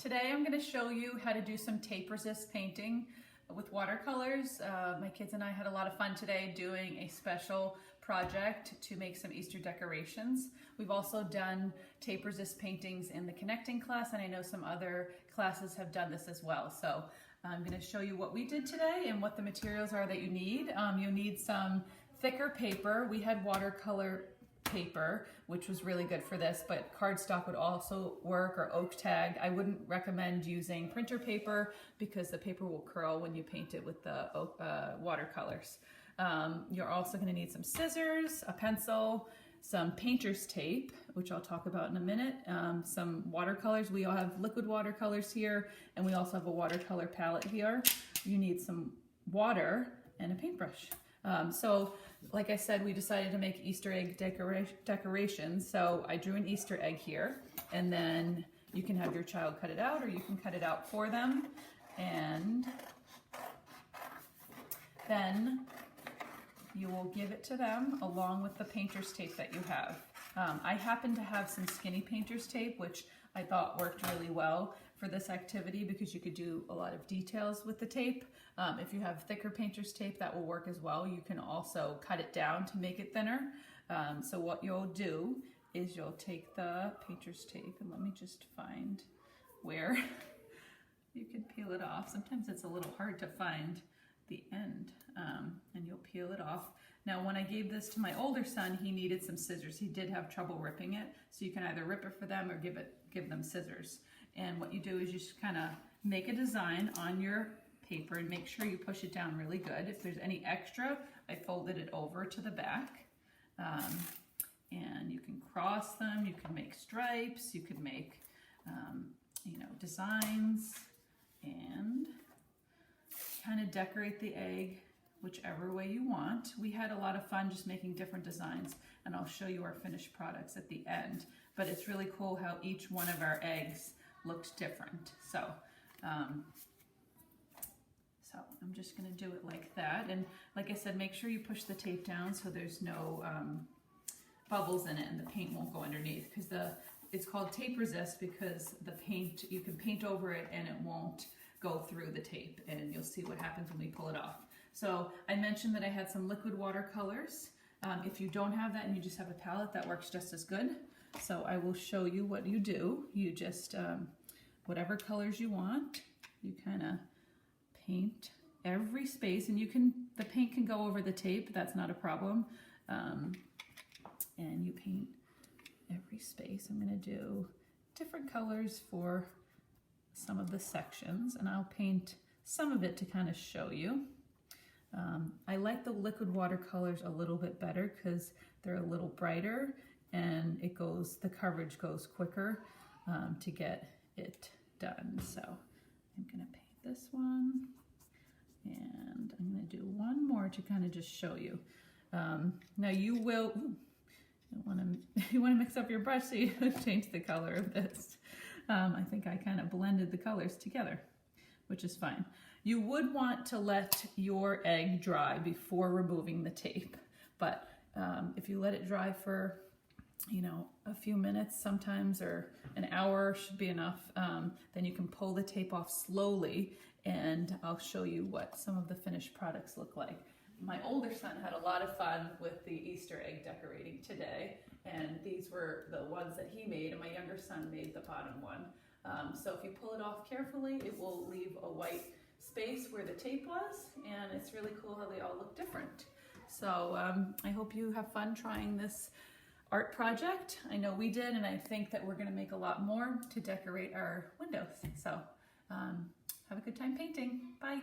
Today I'm going to show you how to do some tape resist painting with watercolors. My kids and I had a lot of fun today doing a special project to make some Easter decorations. We've also done tape resist paintings in the connecting class, and I know some other classes have done this as well. So I'm going to show you what we did today and what the materials are that you need. You'll need some thicker paper. We had watercolor paper, which was really good for this, but cardstock would also work, or oak tag. I wouldn't recommend using printer paper because the paper will curl when you paint it with the watercolors. You're also going to need some scissors, a pencil, some painter's tape, which I'll talk about in a minute, some watercolors. We all have liquid watercolors here, and we also have a watercolor palette here. You need some water and a paintbrush. So like I said, we decided to make Easter egg decorations. So I drew an Easter egg here, and then you can have your child cut it out, or you can cut it out for them. And then you will give it to them along with the painter's tape that you have. I happen to have some skinny painter's tape, which I thought worked really well for this activity because you could do a lot of details with the tape. If you have thicker painter's tape, that will work as well. You can also cut it down to make it thinner. So what you'll do is you'll take the painter's tape, and let me just find where you can peel it off. Sometimes it's a little hard to find the end, and you'll peel it off. Now, when I gave this to my older son, he needed some scissors. He did have trouble ripping it, so you can either rip it for them or give them scissors. And what you do is you just kind of make a design on your paper and make sure you push it down really good. If there's any extra, I folded it over to the back. And you can cross them, you can make stripes, you can make designs, and kind of decorate the egg whichever way you want. We had a lot of fun just making different designs, and I'll show you our finished products at the end. But it's really cool how each one of our eggs looked different. So I'm just going to do it like that. And like I said, make sure you push the tape down so there's no bubbles in it and the paint won't go underneath, because it's called tape resist because the paint, you can paint over it and it won't go through the tape, and you'll see what happens when we pull it off. So I mentioned that I had some liquid watercolors. If you don't have that and you just have a palette, that works just as good. So I will show you what you do. You just, whatever colors you want, you kind of paint every space, and the paint can go over the tape, that's not a problem. And you paint every space. I'm going to do different colors for some of the sections, and I'll paint some of it to kind of show you. I like the liquid watercolors a little bit better because they're a little brighter, and the coverage goes quicker to get it done. So I'm going to paint this one, and I'm going to do one more to kind of just show you. Now you will, you want to mix up your brush so you change the color of this. I think I kind of blended the colors together, which is fine. You would want to let your egg dry before removing the tape, but if you let it dry for a few minutes sometimes, or an hour should be enough, then you can pull the tape off slowly, and I'll show you what some of the finished products look like. My older son had a lot of fun with the Easter egg decorating today, and these were the ones that he made, and my younger son made the bottom one. So if you pull it off carefully, it will leave a white space where the tape was, and it's really cool how they all look different. So I hope you have fun trying this art project. I know we did, and I think that we're going to make a lot more to decorate our windows. So have a good time painting. Bye.